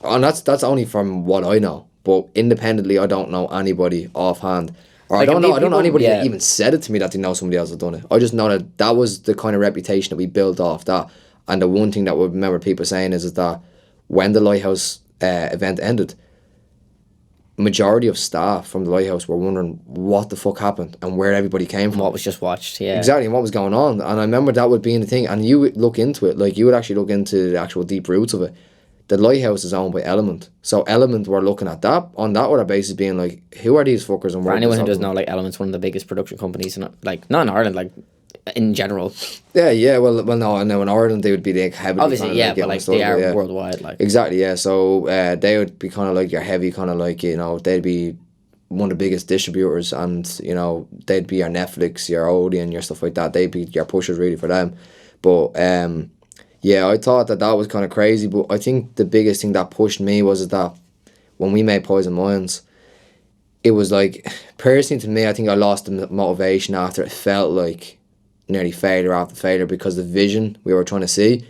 and that's only from what I know. But independently, I don't know anybody offhand, or Like, I don't know anybody that yeah. even said it to me that they know somebody else has done it. I just know that was the kind of reputation that we built off that. And the one thing that I remember people saying is that when the Lighthouse event ended, majority of staff from the Lighthouse were wondering what the fuck happened and where everybody came from. What was just watched, yeah. Exactly, and what was going on. And I remember that would be the thing. And you would look into it, like you would actually look into the actual deep roots of it. The Lighthouse is owned by Element. So Element were looking at that, on that other basis being like, who are these fuckers and For where anyone did who this doesn't know, like, Element's one of the biggest production companies, in, like, not in Ireland, like, in general. Yeah, well, no, I know in Ireland they would be like heavily. Obviously, kind of yeah, like, but like stuff, they are yeah. worldwide, like. Exactly, yeah. So they would be kind of like your heavy, kind of like, you know, they'd be one of the biggest distributors, and you know they'd be your Netflix, your Odeon, your stuff like that. They'd be your pushers really for them. But yeah, I thought that was kind of crazy. But I think the biggest thing that pushed me was that when we made Poison Minds, it was like, personally to me, I think I lost the motivation after. It felt like nearly failure after failure, because the vision we were trying to see,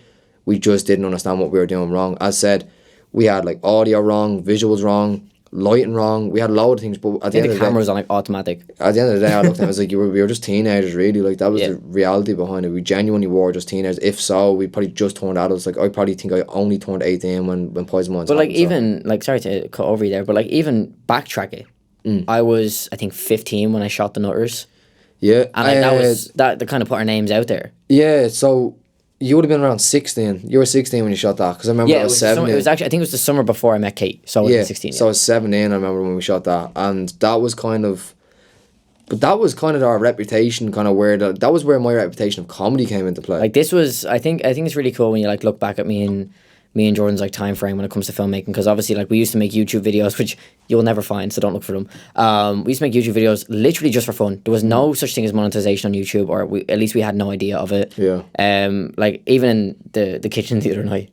we just didn't understand what we were doing wrong. As said, we had like audio wrong, visuals wrong, lighting wrong. We had a load of things, but at the end of the camera day, was on like automatic. at the end of the day, I looked at it, I was like, we were just teenagers, really. Like, that was the reality behind it. We genuinely were just teenagers. If so, we probably just turned adults. Like, I probably think I only turned 18 when Poison Minds But like, happened, so. even like, sorry to cut over you there, but like, even backtrack it. I was, I think, 15 when I shot the Nutters. Yeah. And like, that kind of put our names out there. Yeah, so you would have been around 16. You were 16 when you shot that, because I remember I was 17. It was actually, I think it was the summer before I met Kate, so I was 16. So I was 17, I remember, when we shot that, and that was kind of, but that was kind of our reputation, kind of where that was where my reputation of comedy came into play. Like, this was, I think it's really cool when you like look back at me and Jordan's like time frame when it comes to filmmaking, because obviously like we used to make YouTube videos, which you'll never find, so don't look for them. We used to make YouTube videos literally just for fun. There was no such thing as monetization on YouTube, or at least we had no idea of it. Yeah. Like, even in the kitchen the other night,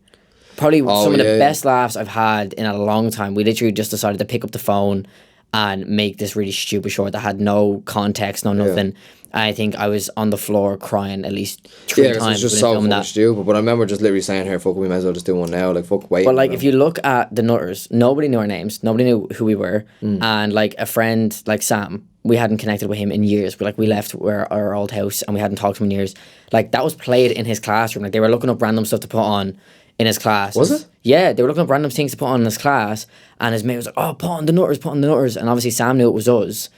probably some of the best laughs I've had in a long time. We literally just decided to pick up the phone and make this really stupid short that had no context, no nothing. I think I was on the floor crying at least 3 times. Yeah, it's just so fucking stupid. But I remember just literally saying, here, fuck, we might as well just do one now. Like, fuck, wait. But like, if you look at the Nutters, nobody knew our names. Nobody knew who we were. And like, a friend like Sam, we hadn't connected with him in years. We left our old house and we hadn't talked to him in years. Like, that was played in his classroom. Like, they were looking up random stuff to put on in his class. Was it? Yeah, they were looking up random things to put on in his class, and his mate was like, oh, put on the Nutters. And obviously Sam knew it was us.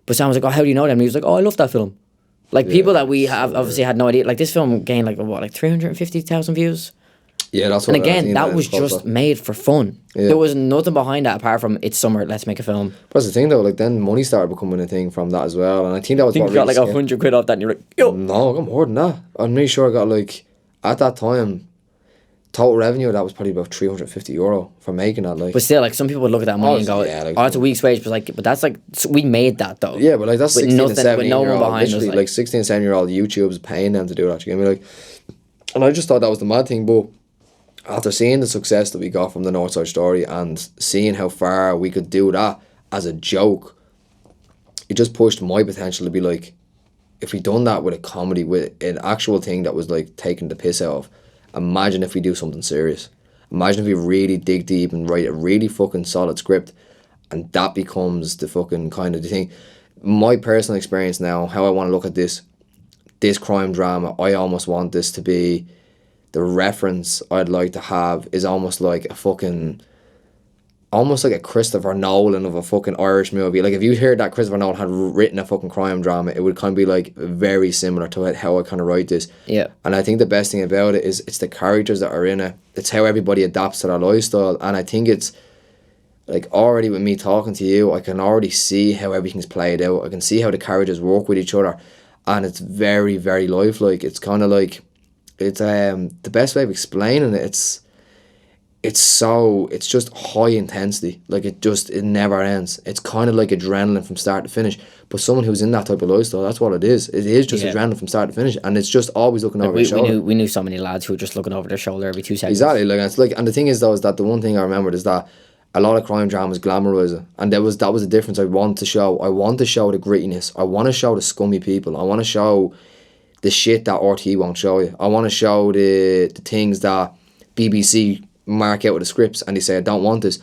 But Sam was like, oh, how do you know them? And he was like, oh, I love that film. Like, people that we have obviously had no idea. Like, this film gained like 350,000 views? Yeah, that's what. And again, that was just made for fun. There was nothing behind that apart from, it's summer, let's make a film. But that's the thing though, like, then money started becoming a thing from that as well. And I think that was I think what you got really like 100 quid off that and you're like, yo. No, I got more than that. I'm really sure I got, like, at that time, total revenue, that was probably about €350 for making that. Like, But still, like, some people would look at that money and go, oh, it's a week's wage. But that's like, we made that though. yeah, but like, that's With 16 and nothing- 17 with no year one old, behind us, literally, like- like 16 and 17 year old YouTube's paying them to do that. You get me? Like, and I just thought that was the mad thing. But after seeing the success that we got from the Northside Story and seeing how far we could do that as a joke, it just pushed my potential to be like, if we done that with a comedy, with an actual thing that was like taking the piss out of, imagine if we do something serious. Imagine if we really dig deep and write a really fucking solid script, and that becomes the fucking kind of the thing. My personal experience now, how I want to look at this crime drama, I almost want this to be, the reference I'd like to have is almost like a fucking, almost like a Christopher Nolan of a fucking Irish movie. Like, if you heard that Christopher Nolan had written a fucking crime drama, it would kind of be like very similar to how I kind of write this. Yeah. And I think the best thing about it is it's the characters that are in it. It's how everybody adapts to their lifestyle. And I think it's like, already with me talking to you, I can already see how everything's played out. I can see how the characters work with each other. And it's very, very lifelike. It's kind of like, it's the best way of explaining it. It's just high intensity. Like, it never ends. It's kind of like adrenaline from start to finish. But someone who's in that type of lifestyle, that's what it is. It is just adrenaline from start to finish, and it's just always looking over your shoulder. We knew so many lads who were just looking over their shoulder every 2 seconds. Exactly. Like, it's like, and the thing is though, is that the one thing I remembered is that a lot of crime dramas glamorize it, and that was the difference I want to show. I want to show the grittiness. I want to show the scummy people. I want to show the shit that RT won't show you. I want to show the things that BBC mark out with the scripts and they say, I don't want this.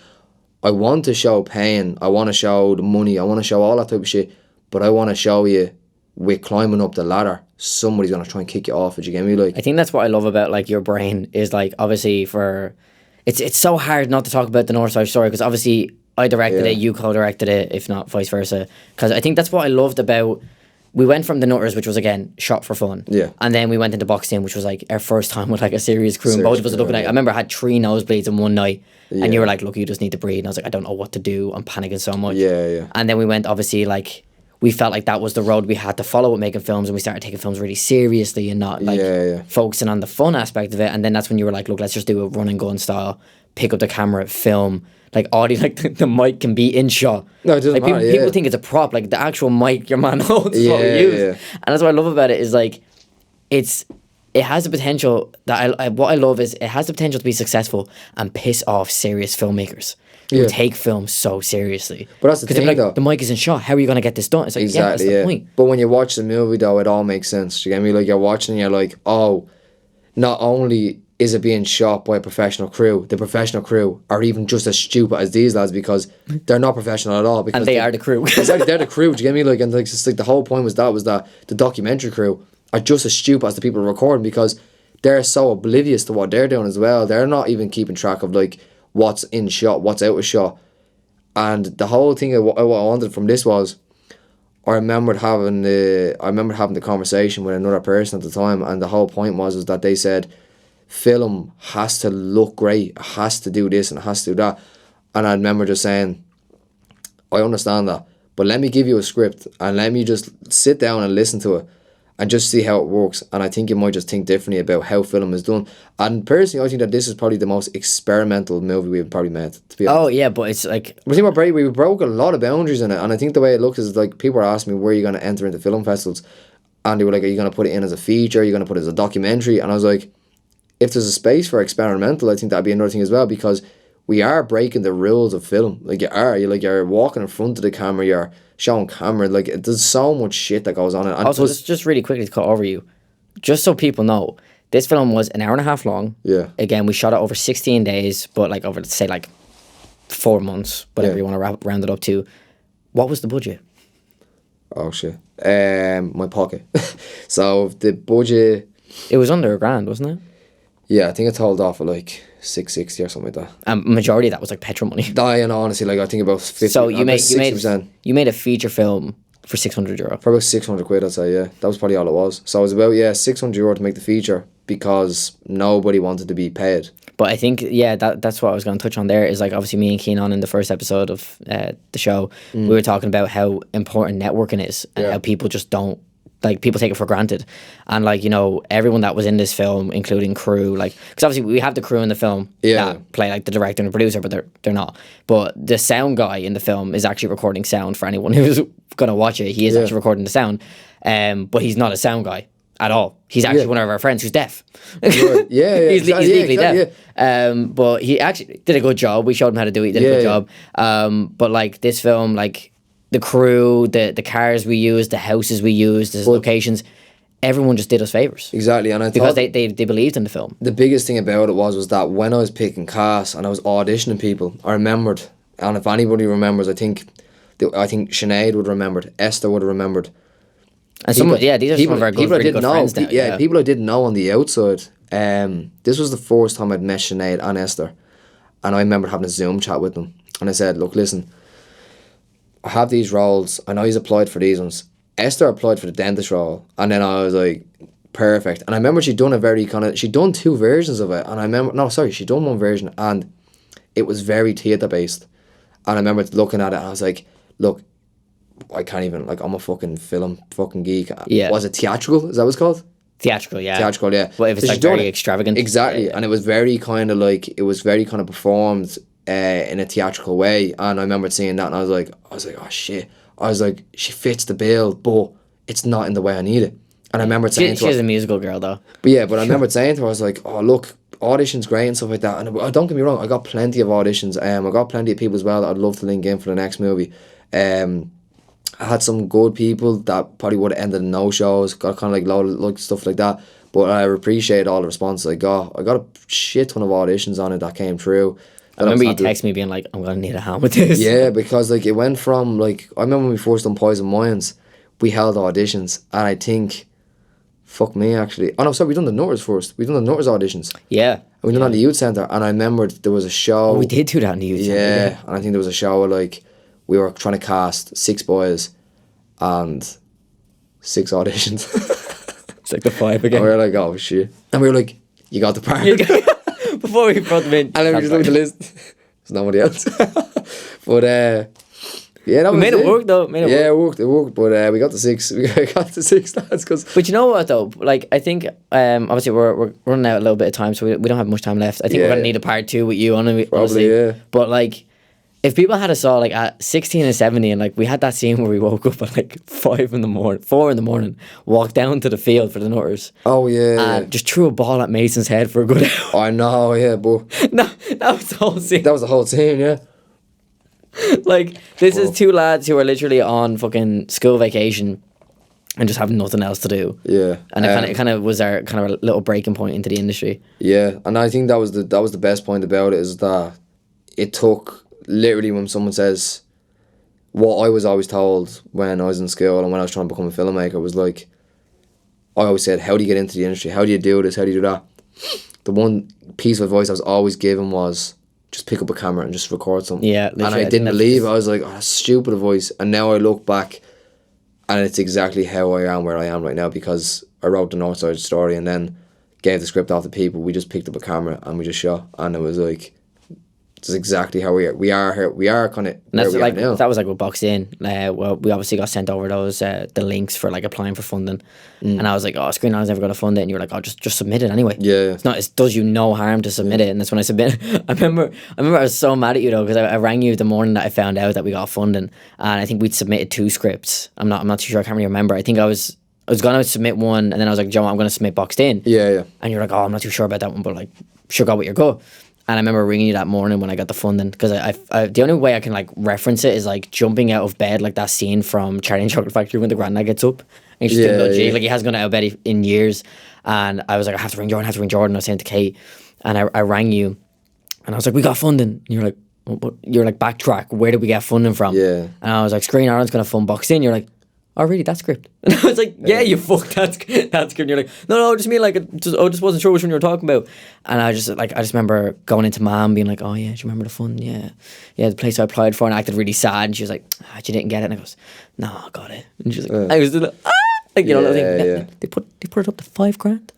I want to show pain. I want to show the money. I want to show all that type of shit. But I want to show you, with climbing up the ladder, somebody's going to try and kick you off. Did you get me? Like, I think that's what I love about like your brain is like, obviously it's so hard not to talk about the Northside Story, because obviously I directed it, you co-directed it, if not vice versa. Because I think that's what I loved about, we went from the Nutters, which was again shot for fun. Yeah. And then we went into Boxed In, which was like our first time with like a serious crew. And both of us were looking at, I remember I had 3 nosebleeds in one night. And you were like, look, you just need to breathe. And I was like, I don't know what to do. I'm panicking so much. Yeah. And then we went, obviously, like, we felt like that was the road we had to follow with making films, and we started taking films really seriously and not like focusing on the fun aspect of it. And then that's when you were like, look, let's just do a run and gun style, pick up the camera, film, like audio, like the mic can be in shot. No, it doesn't like matter, people think it's a prop, like the actual mic your man holds is what we use. And that's what I love about it is like it has the potential that what I love is it has the potential to be successful and piss off serious filmmakers who take film so seriously. But that's the thing, like, though. The mic isn't shot. How are you going to get this done? It's like, Exactly, that's the point. But when you watch the movie, though, it all makes sense. You get me? Like, you're watching and you're like, oh, not only is it being shot by a professional crew, the professional crew are even just as stupid as these lads because they're not professional at all. Because and they are the crew. Exactly, they're the crew. Do you get me? Like, and like, just like the whole point was that the documentary crew are just as stupid as the people recording because they're so oblivious to what they're doing as well. They're not even keeping track of like what's in shot, what's out of shot. And the whole thing of what I wanted from this was, I remembered having the conversation with another person at the time, and the whole point was that they said, film has to look great, it has to do this and it has to do that. And I remember just saying, I understand that, but let me give you a script and let me just sit down and listen to it and just see how it works. And I think you might just think differently about how film is done. And personally, I think that this is probably the most experimental movie we've probably made, to be honest. Oh yeah, but it's like, I think we broke a lot of boundaries in it, and I think the way it looks is like people are asking me where are you going to enter into film festivals, and they were like, are you going to put it in as a feature, are you going to put it as a documentary? And I was like, if there's a space for experimental, I think that'd be another thing as well, because we are breaking the rules of film. Like you're walking in front of the camera, you're showing camera, like there's so much shit that goes on. And also, just really quickly to cut over you, just so people know, this film was an hour and a half long. Yeah. Again, we shot it over 16 days, but like over, say, like 4 months, whatever you want to round it up to. What was the budget? Oh shit. My pocket. So the budget, it was under $1,000, wasn't it? Yeah, I think it told off at like 660 or something like that. And majority of that was like petrol money. And honestly, like I think about 50. So you made 60%. You made a feature film for €600. For about 600 quid, I'd say. Yeah, that was probably all it was. So it was about €600 to make the feature because nobody wanted to be paid. But I think that's what I was going to touch on there is like obviously me and Keenan in the first episode of the show we were talking about how important networking is and how people just don't, like, people take it for granted. And like, you know, everyone that was in this film, including crew, like, because obviously we have the crew in the film that play like the director and the producer, but they're not. But the sound guy in the film is actually recording sound for anyone who's gonna watch it. He is actually recording the sound, but he's not a sound guy at all. He's actually one of our friends who's deaf. Right. He's legally deaf. But he actually did a good job. We showed him how to do it. He did a good job. But like this film, like the crew, the cars we used, the houses we used, the locations, everyone just did us favors. Exactly, and I because they believed in the film. The biggest thing about it was that when I was picking cast and I was auditioning people, I remembered, and if anybody remembers, I think Sinead would have remembered, Esther would have remembered. And these are some of our really good friends now. Yeah, people I didn't know on the outside. This was the first time I'd met Sinead and Esther, and I remember having a Zoom chat with them, and I said, look, listen, I have these roles, I know he's applied for these ones. Esther applied for the dentist role, and then I was like, perfect. And I remember she'd done 2 versions of it, and she'd done 1 version, and it was very theatre based. And I remember looking at it, and I was like, look, I can't even, like, I'm a fucking film fucking geek. Yeah. Was it theatrical? Is that what it's called? Theatrical, yeah. Theatrical, yeah. Well, if it's like very extravagant. Exactly, and it was very kind of like, it was very kind of performed in a theatrical way. And I remember seeing that, and I was like, oh shit. I was like, she fits the bill, but it's not in the way I need it. And I remember saying she's a musical girl though. But I remember saying to her, I was like, oh look, audition's great and stuff like that. And don't get me wrong, I got plenty of auditions. I got plenty of people as well that I'd love to link in for the next movie. I had some good people that probably would have ended in no-shows, got kind of like loads of stuff like that. But I appreciate all the responses I got. I got a shit ton of auditions on it that came through. I remember you text me being like, I'm going to need a hand with this. Yeah, because like it went from like, I remember when we first done Poison Minds, we held auditions, and I think, fuck me actually. Oh no, sorry, we done the Nutters first. We done the Nutters auditions. Yeah. And we done it at the youth centre, and I remembered there was a show. Oh, we did do that in the youth centre. Yeah, and I think there was a show where like, we were trying to cast 6 boys and 6 auditions. It's like the 5 again. And we were like, oh shit. And we were like, you got the part. Before we brought them in. And then we just looked at the list. There's nobody else. But Yeah, that We was made it work though. Made it Yeah, work. it worked. But we got the 6. We got the 6 lads because. But you know what though? Like I think obviously we're running out a little bit of time, so we don't have much time left. I think we're gonna need a part 2 with you on it. Honestly. Yeah. But like, if people had us saw like at 16 and 17, and like we had that scene where we woke up at like 4 in the morning, walked down to the field for the Nutters. Oh yeah. And just threw a ball at Mason's head for a good hour. I know, yeah, but No, that was the whole scene. that was the whole team, yeah. Like, this is 2 lads who are literally on fucking school vacation and just have nothing else to do. Yeah. And it kind of was our kind of a little breaking point into the industry. Yeah, and I think that was the best point about it, is that it took literally, when someone says what I was always told when I was in school and when I was trying to become a filmmaker was like, I always said, how do you get into the industry? How do you do this? How do you do that? The one piece of advice I was always given was just pick up a camera and just record something. Yeah, and I didn't believe it. I was like, oh, that's stupid advice. And now I look back and it's exactly how I am where I am right now, because I wrote the Northside story and then gave the script off to people. We just picked up a camera and we just shot, and it was like, it's exactly how we are. We are kind of where we like are now. that was like what Boxed In. Well, we obviously got sent over those the links for like applying for funding, and I was like, oh, Screen Island's never going to fund it, and you were like, oh, just submit it anyway. Yeah. It does you no harm to submit it, and that's when I submitted. I remember I was so mad at you though, because I rang you the morning that I found out that we got funding, and I think we'd submitted 2 scripts. I'm not too sure. I can't really remember. I think I was gonna submit one, and then I was like, Joe, I'm gonna submit Boxed In. Yeah. And you're like, oh, I'm not too sure about that one, but like, sure, go with your go. And I remember ringing you that morning when I got the funding, because I the only way I can like reference it is like jumping out of bed, like that scene from Charlie and Chocolate Factory when the granddad gets up and he's just doing the jig. Like, he hasn't gone out of bed in years. And I was like, I have to ring Jordan. I was saying to Kate, and I rang you, and I was like, we got funding. And you're like, what? You're like, backtrack. Where did we get funding from? Yeah. And I was like, Screen Ireland's gonna fund Boxed In. You're like, oh really, that script? And I was like, yeah, you fuck, that's script. And you're like, no, just mean like, I just wasn't sure which one you were talking about. And I just remember going into Mom being like, oh yeah, do you remember the fund? Yeah, the place I applied for, and I acted really sad, and she was like, you didn't get it, and I goes, no, I got it. And she was like, I was like, like, you know, they put it up to $5,000.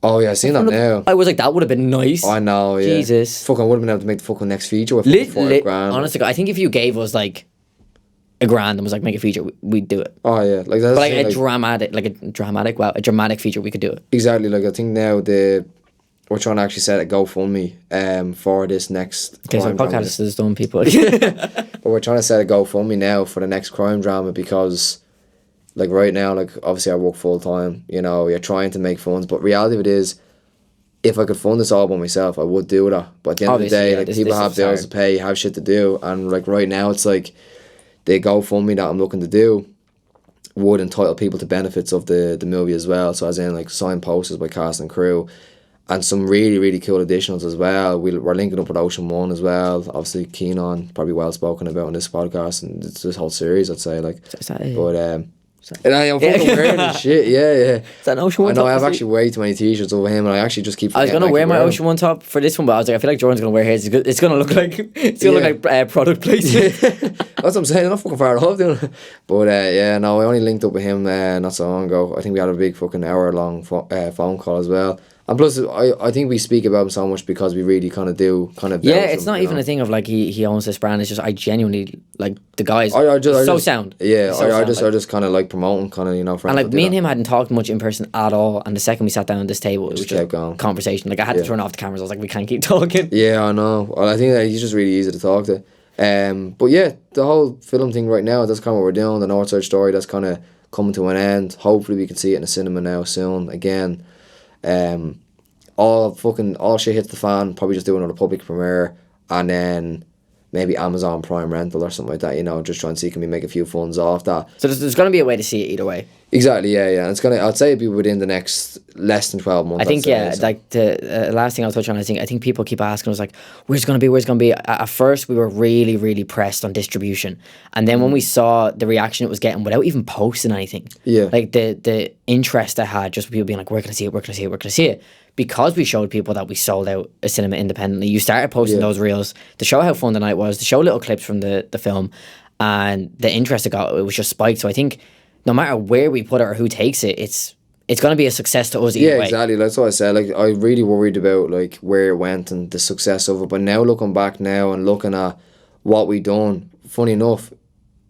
Oh yeah, I seen that now. I was like, that would have been nice. I know, yeah. Jesus. Fuck, I would have been able to make the fucking next feature with $5,000. Honestly, I think if you gave us like $1,000 and was like, make a feature, we'd do it. Oh yeah, like that's but like a dramatic feature, we could do it. Exactly. Like, I think now we're trying to actually set a GoFundMe for this next. Okay, so podcast is done, people. But we're trying to set a GoFundMe now for the next crime drama, because like right now, like obviously I work full time, you know, you're trying to make funds, but reality of it is, if I could fund this all by myself, I would do that. But at the end of the day, like, people have bills to pay, have shit to do, and like right now it's like, the GoFundMe that I'm looking to do would entitle people to benefits of the movie as well. So as in like signed posters by cast and crew, and some really, really cool additionals as well. We're linking up with Ocean One as well. Obviously keen on, probably well spoken about on this podcast and this whole series, I'd say. Like, is that it? But and I'm fucking wearing this shit, yeah. Is that an Ocean One top? I know, I have this actually way too many t-shirts over him, and I actually just keep I was going to wear my Ocean One top for this one, but I was like, I feel like Jordan's going to wear his. It's going to look like product placement. That's what I'm saying, I'm not fucking far off doing it. But yeah, no, I only linked up with him not so long ago. I think we had a big fucking hour-long phone call as well. And plus, I think we speak about him so much because we really kind of do Yeah, it's not even a thing of like he owns this brand. It's just I genuinely like the guys. I just sound. Yeah, I just kind of like promoting, kind of, you know. And like me and him hadn't talked much in person at all. And the second we sat down at this table, it was just conversation. Like, I had to turn off the cameras. I was like, we can't keep talking. Yeah, I know. Well, I think that he's just really easy to talk to. But yeah, the whole film thing right now, that's kind of what we're doing. The Northside story, that's kind of coming to an end. Hopefully we can see it in the cinema now soon again. All shit hits the fan, probably just do another public premiere, and then maybe Amazon Prime rental or something like that, you know, just try and see can we make a few funds off that. So there's going to be a way to see it either way. Exactly, yeah. And it's I'd say it'd be within the next less than 12 months. I think, like the last thing I'll touch on, I think people keep asking us like, where's it going to be? At first we were really, really pressed on distribution, and then when we saw the reaction it was getting without even posting anything, like the interest I had, just people being like, we're going to see it, because we showed people that we sold out a cinema independently. You started posting those reels to show how fun the night was, to show little clips from the film, and the interest it got, it was just spiked. So I think no matter where we put it or who takes it, it's going to be a success to us either way. Yeah, exactly. That's what I said. Like, I really worried about like where it went and the success of it. But now looking back now and looking at what we done, funny enough,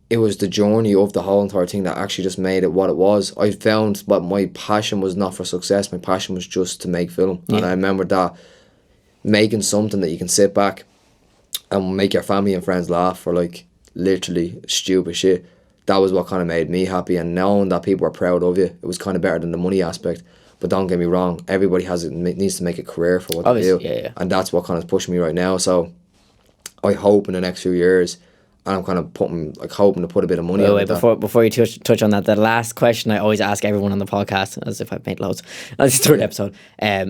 it was the journey of the whole entire thing that actually just made it what it was. I found that my passion was not for success. My passion was just to make film. And I remember that making something that you can sit back and make your family and friends laugh for like literally stupid shit. That was what kind of made me happy. And knowing that people were proud of you, it was kind of better than the money aspect. But don't get me wrong, everybody needs to make a career for what they do. Yeah. And that's what kind of pushing me right now. So I hope in the next few years, and I'm kind of hoping to put a bit of money on it. Before you touch on that, the last question I always ask everyone on the podcast, as if I've made loads, that's the third episode,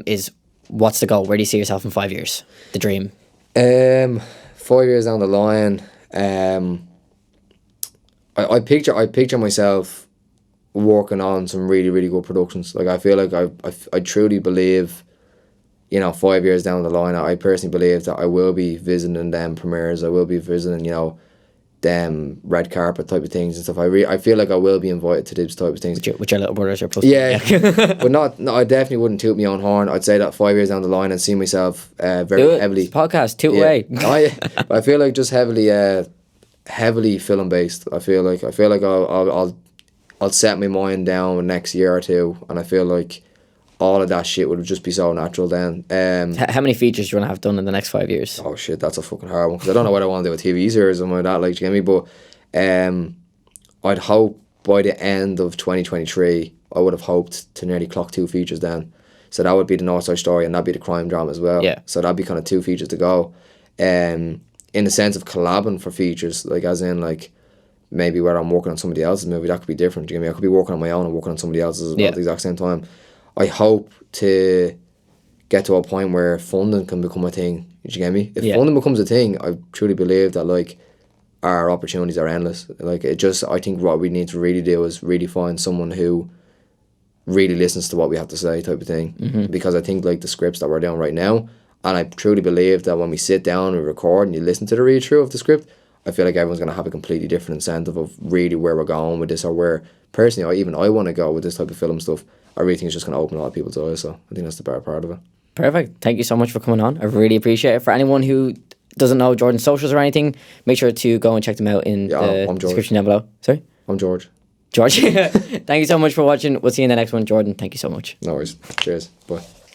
is what's the goal? Where do you see yourself in 5 years? The dream? 5 years down the line, I picture myself working on some really, really good productions. Like, I feel like I truly believe, 5 years down the line, I personally believe that I will be visiting them premieres. I will be visiting, them red carpet type of things and stuff. I feel like I will be invited to these type of things. With your little brothers, your yeah. But no, I definitely wouldn't toot my own horn. I'd say that 5 years down the line, I'd see myself very heavily. It's a podcast, toot away. I feel like just heavily film based. I feel like I'll set my mind down next year or two, and I feel like all of that shit would just be so natural then. How many features do you want to have done in the next 5 years? Oh shit, that's a fucking hard one, because I don't know what I want to do with TV series or something like that, like, do you get me? But I'd hope by the end of 2023 I would have hoped to nearly clock 2 features then. So that would be the Northside Story, and that'd be the crime drama as well. Yeah. So that'd be kind of 2 features to go. In the sense of collabing for features, like as in like maybe where I'm working on somebody else's movie, that could be different. Do you get me? I could be working on my own and working on somebody else's as well at the exact same time. I hope to get to a point where funding can become a thing. Do you get me? If funding becomes a thing, I truly believe that like our opportunities are endless. Like I think what we need to really do is really find someone who really listens to what we have to say, type of thing. Because I think like the scripts that we're doing right now, and I truly believe that when we sit down and record and you listen to the read through of the script, I feel like everyone's going to have a completely different incentive of really where we're going with this, or where personally I want to go with this type of film stuff. I really think it's just going to open a lot of people's eyes, so I think that's the better part of it. Perfect. Thank you so much for coming on. I really appreciate it. For anyone who doesn't know Jordan's socials or anything, make sure to go and check them out in the description down below. Sorry? I'm George. Thank you so much for watching. We'll see you in the next one. Jordan, thank you so much. No worries. Cheers. Bye.